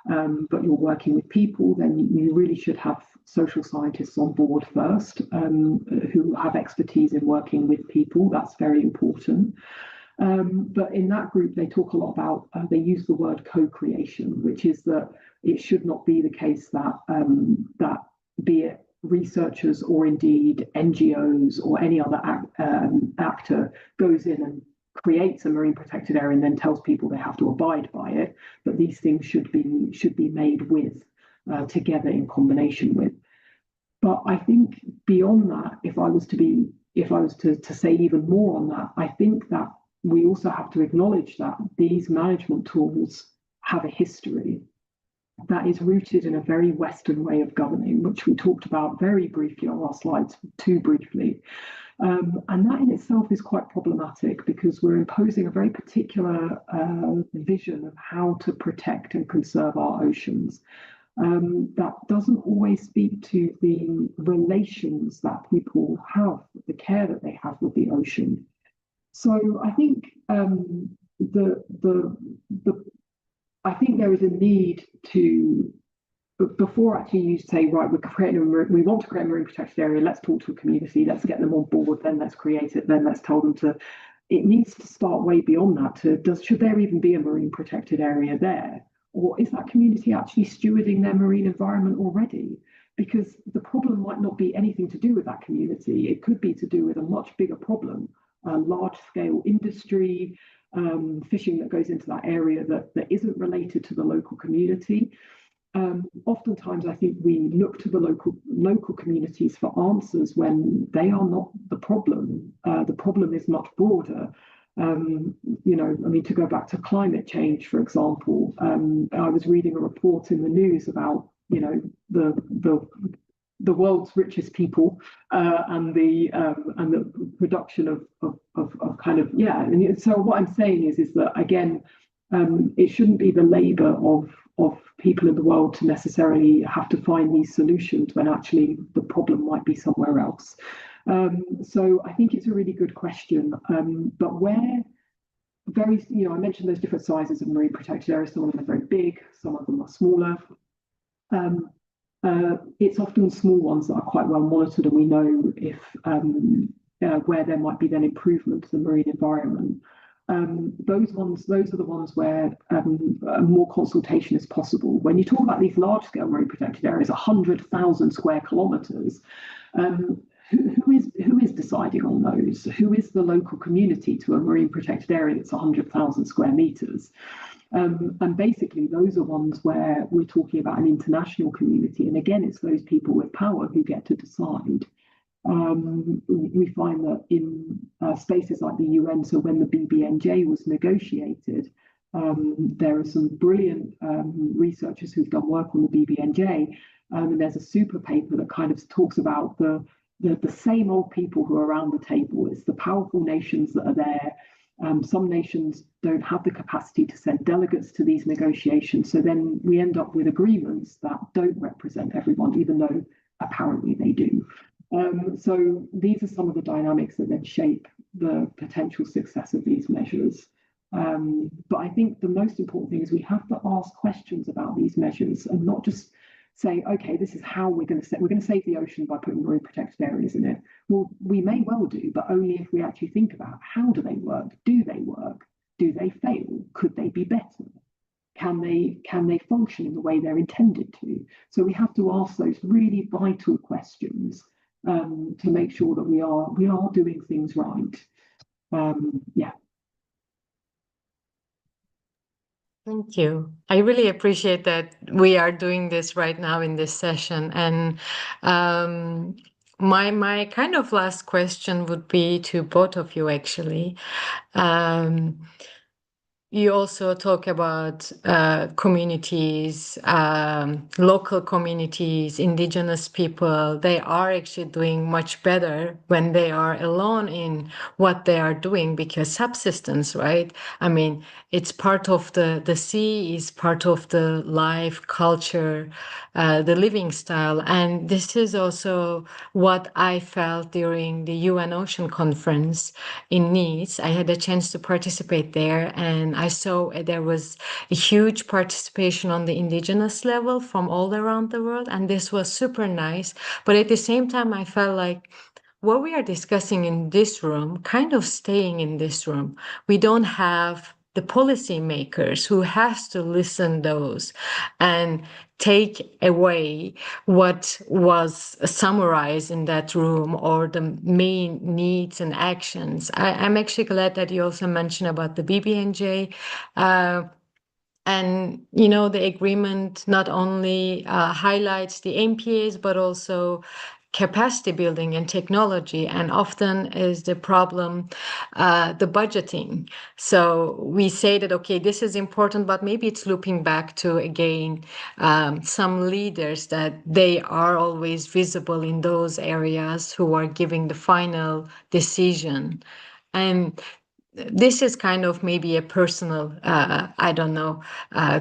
but you're working with people, then you really should have social scientists on board first, who have expertise in working with people. That's very important. But in that group, they talk a lot about, they use the word co-creation, which is that it should not be the case that, that be it researchers or indeed NGOs or any other actor goes in and creates a marine protected area and then tells people they have to abide by it. But these things should be made with, together in combination with. But I think beyond that, if I was to say even more on that, I think that we also have to acknowledge that these management tools have a history that is rooted in a very Western way of governing, which we talked about very briefly on our slides, too briefly. And that in itself is quite problematic, because we're imposing a very particular vision of how to protect and conserve our oceans. That doesn't always speak to the relations that people have, the care that they have with the ocean. So I think I think there is a need to, before actually you say, right, we want to create a marine protected area, let's talk to a community, let's get them on board, then let's create it, then let's tell them to, it needs to start way beyond that to, should there even be a marine protected area there? Or is that community actually stewarding their marine environment already? Because the problem might not be anything to do with that community. It could be to do with a much bigger problem, large scale industry, fishing that goes into that area that isn't related to the local community. Oftentimes, I think we look to the local communities for answers when they are not the problem. The problem is much broader. You know, I mean, to go back to climate change, for example, I was reading a report in the news about, you know, the world's richest people and the production of kind of, yeah. And so what I'm saying is that again, it shouldn't be the labor of people in the world to necessarily have to find these solutions when actually the problem might be somewhere else. So I think it's a really good question. But where you know, I mentioned those different sizes of marine protected areas. Some of them are very big, some of them are smaller. It's often small ones that are quite well monitored, and we know if where there might be then improvement to the marine environment. Those are the ones where more consultation is possible. When you talk about these large-scale marine protected areas, 100,000 square kilometres, who is deciding on those? Who is the local community to a marine protected area that's 100,000 square meters? And basically, those are ones where we're talking about an international community. And again, it's those people with power who get to decide. We find that in spaces like the UN, so when the BBNJ was negotiated, there are some brilliant researchers who've done work on the BBNJ. And there's a super paper that kind of talks about the same old people who are around the table. It's the powerful nations that are there. Some nations don't have the capacity to send delegates to these negotiations. So then we end up with agreements that don't represent everyone, even though apparently they do. So these are some of the dynamics that then shape the potential success of these measures. But I think the most important thing is we have to ask questions about these measures and not just say, okay, this is how we're going to save the ocean by putting marine protected areas in it. Well, we may well do, but only if we actually think about how do they work? Do they work? Do they fail? Could they be better? Can they function in the way they're intended to? So we have to ask those really vital questions to make sure that we are doing things right. Yeah. Thank you. I really appreciate that we are doing this right now in this session. And my kind of last question would be to both of you, actually. You also talk about communities, local communities, indigenous people. They are actually doing much better when they are alone in what they are doing, because subsistence, right? I mean, it's part of the sea, is part of the life, culture, the living style. And this is also what I felt during the UN Ocean Conference in Nice. I had a chance to participate there, and I saw there was a huge participation on the indigenous level from all around the world, and this was super nice. But at the same time, I felt like what we are discussing in this room, kind of staying in this room. We don't have the policymakers who has to listen those and take away what was summarized in that room or the main needs and actions. I'm actually glad that you also mentioned about the BBNJ. And, you know, the agreement not only highlights the MPAs, but also capacity building and technology, and often is the problem the budgeting. So we say that, okay, this is important, but maybe it's looping back to, again, some leaders that they are always visible in those areas who are giving the final decision. And this is kind of maybe a personal, I don't know,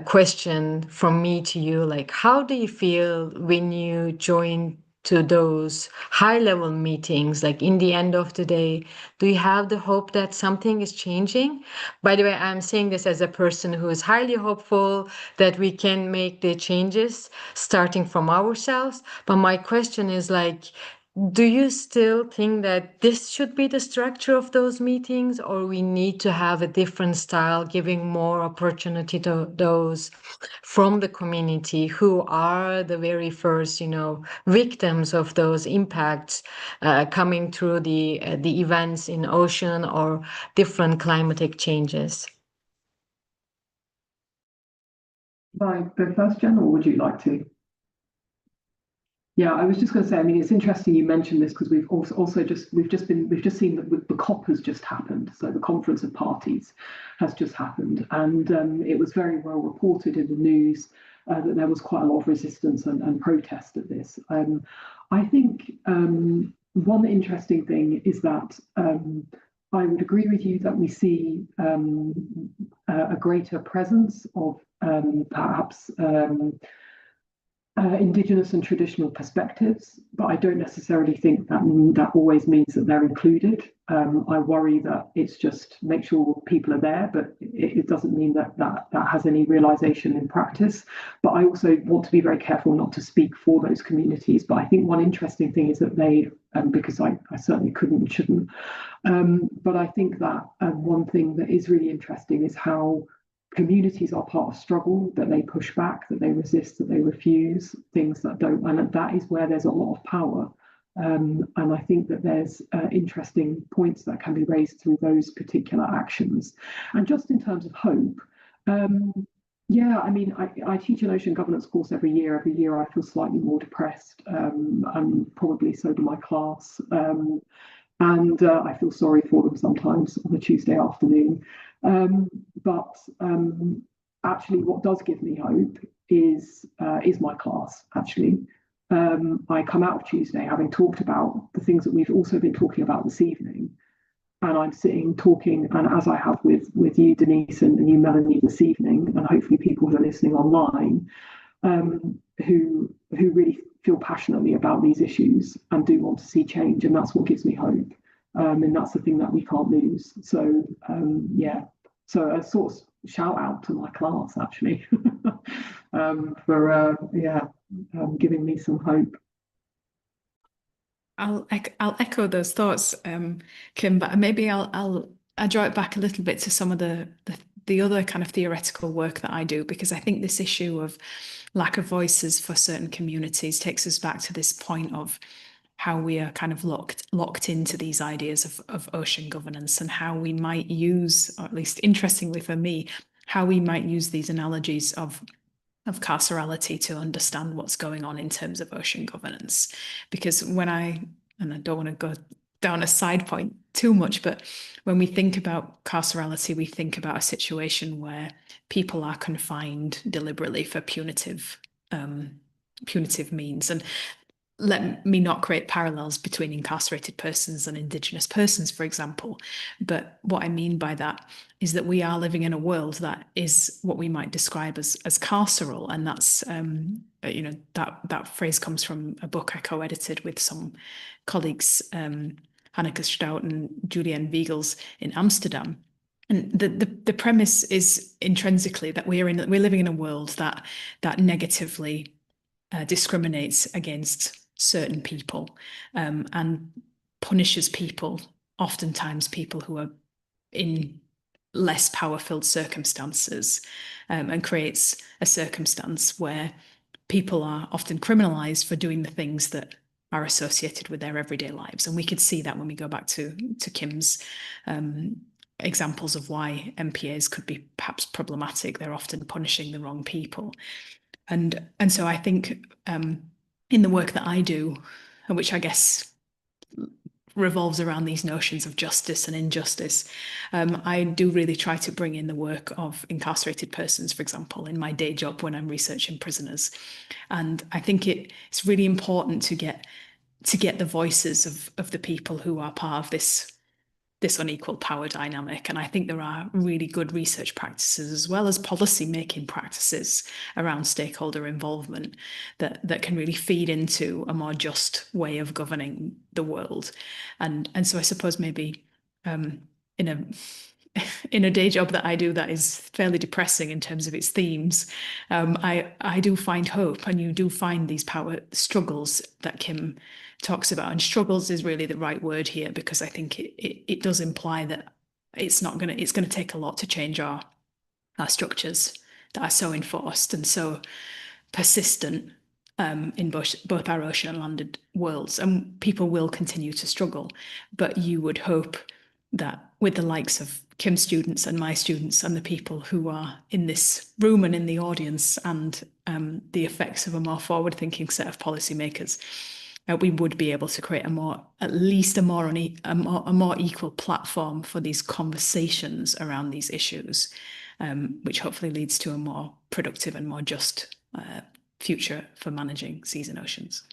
question from me to you. Like, how do you feel when you join to those high-level meetings? Like, in the end of the day, do you have the hope that something is changing? By the way, I'm saying this as a person who is highly hopeful that we can make the changes starting from ourselves. But my question is, like, do you still think that this should be the structure of those meetings, or we need to have a different style, giving more opportunity to those from the community who are the very first, you know, victims of those impacts coming through the events in ocean or different climatic changes? Should I go first, Jen, or would you like to? Yeah, I was just going to say, I mean, it's interesting you mentioned this because we've just seen that the COP has just happened. So the Conference of Parties has just happened, and it was very well reported in the news that there was quite a lot of resistance and protest at this. I think one interesting thing is that I would agree with you that we see a greater presence of perhaps Indigenous and traditional perspectives, but I don't necessarily think that always means that they're included. I worry that it's just make sure people are there, but it doesn't mean that has any realization in practice. But I also want to be very careful not to speak for those communities. But I think one interesting thing is that they, because I certainly couldn't and shouldn't, but I think that one thing that is really interesting is how communities are part of struggle, that they push back, that they resist, that they refuse things that don't, and that is where there's a lot of power. And I think that there's interesting points that can be raised through those particular actions. And just in terms of hope, yeah, I mean, I teach an ocean governance course every year. Every year I feel slightly more depressed, and probably so do my class. And I feel sorry for them sometimes on a Tuesday afternoon. But actually, what does give me hope is my class, actually. I come out of Tuesday having talked about the things that we've also been talking about this evening. And I'm sitting talking, and as I have with you, Denise, and you, Melanie, this evening, and hopefully people who are listening online, who really feel passionately about these issues and do want to see change. And that's what gives me hope. And that's the thing that we can't lose. So, yeah. So a sort of shout out to my class, actually, for giving me some hope. I'll echo those thoughts, Kim, but maybe I'll draw it back a little bit to some of the other kind of theoretical work that I do, because I think this issue of lack of voices for certain communities takes us back to this point of how we are kind of locked into these ideas of ocean governance, and how we might use, or at least interestingly for me, how we might use these analogies of carcerality to understand what's going on in terms of ocean governance. Because and I don't want to go down a side point too much, but when we think about carcerality, we think about a situation where people are confined deliberately for punitive means. And let me not create parallels between incarcerated persons and Indigenous persons, for example. But what I mean by that is that we are living in a world that is what we might describe as carceral. And that's, that phrase comes from a book I co-edited with some colleagues, Hanneke Stout and Julianne Wiegels in Amsterdam. And the premise is intrinsically that we're living in a world that negatively discriminates against certain people, and punishes people, oftentimes people who are in less power-filled circumstances, and creates a circumstance where people are often criminalized for doing the things that are associated with their everyday lives. And we could see that when we go back to Kim's examples of why MPAs could be perhaps problematic. They're often punishing the wrong people. And so I think in the work that I do, which I guess revolves around these notions of justice and injustice, I do really try to bring in the work of incarcerated persons, for example, in my day job when I'm researching prisoners. And I think it's really important to get the voices of the people who are part of this unequal power dynamic. And I think there are really good research practices as well as policy making practices around stakeholder involvement that can really feed into a more just way of governing the world. And so I suppose maybe in a day job that I do that is fairly depressing in terms of its themes, I do find hope, and you do find these power struggles that Kim talks about. And struggles is really the right word here, because I think it does imply that it's going to take a lot to change our structures that are so enforced and so persistent in both our ocean and landed worlds. And people will continue to struggle, but you would hope that with the likes of Kim's students and my students and the people who are in this room and in the audience, and the effects of a more forward-thinking set of policymakers, we would be able to create a more equal platform for these conversations around these issues, which hopefully leads to a more productive and more just future for managing seas and oceans.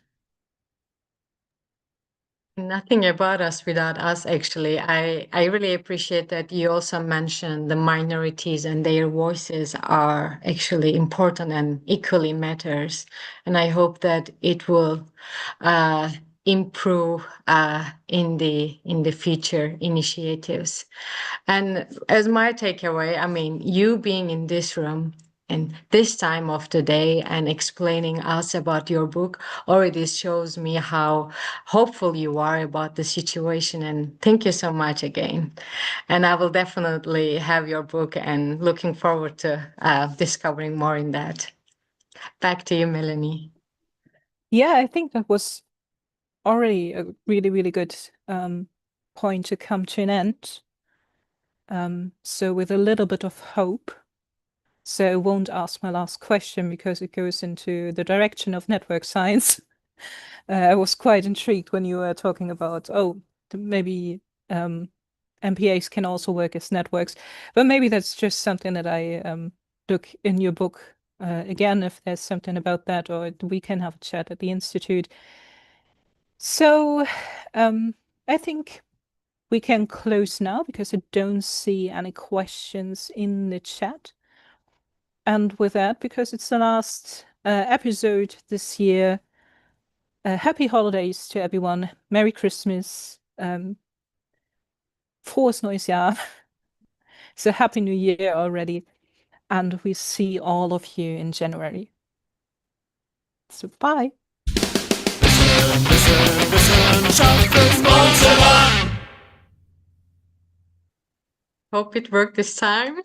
Nothing about us without us, actually. I really appreciate that you also mentioned the minorities and their voices are actually important and equally matters. And I hope that it will improve in the future initiatives. And as my takeaway, I mean, you being in this room and this time of the day and explaining us about your book already shows me how hopeful you are about the situation. And thank you so much again. And I will definitely have your book and looking forward to discovering more in that. Back to you, Melanie. Yeah, I think that was already a really, really good point to come to an end. So with a little bit of hope. So I won't ask my last question because it goes into the direction of network science. I was quite intrigued when you were talking about, maybe MPAs can also work as networks, but maybe that's just something that I look in your book again, if there's something about that, or we can have a chat at the Institute. So I think we can close now because I don't see any questions in the chat. And with that, because it's the last episode this year, happy holidays to everyone. Merry Christmas. Frohes neues Jahr. So happy new year already. And we see all of you in January. So bye. Wissenschaft fürs Wohnzimmer. Hope it worked this time.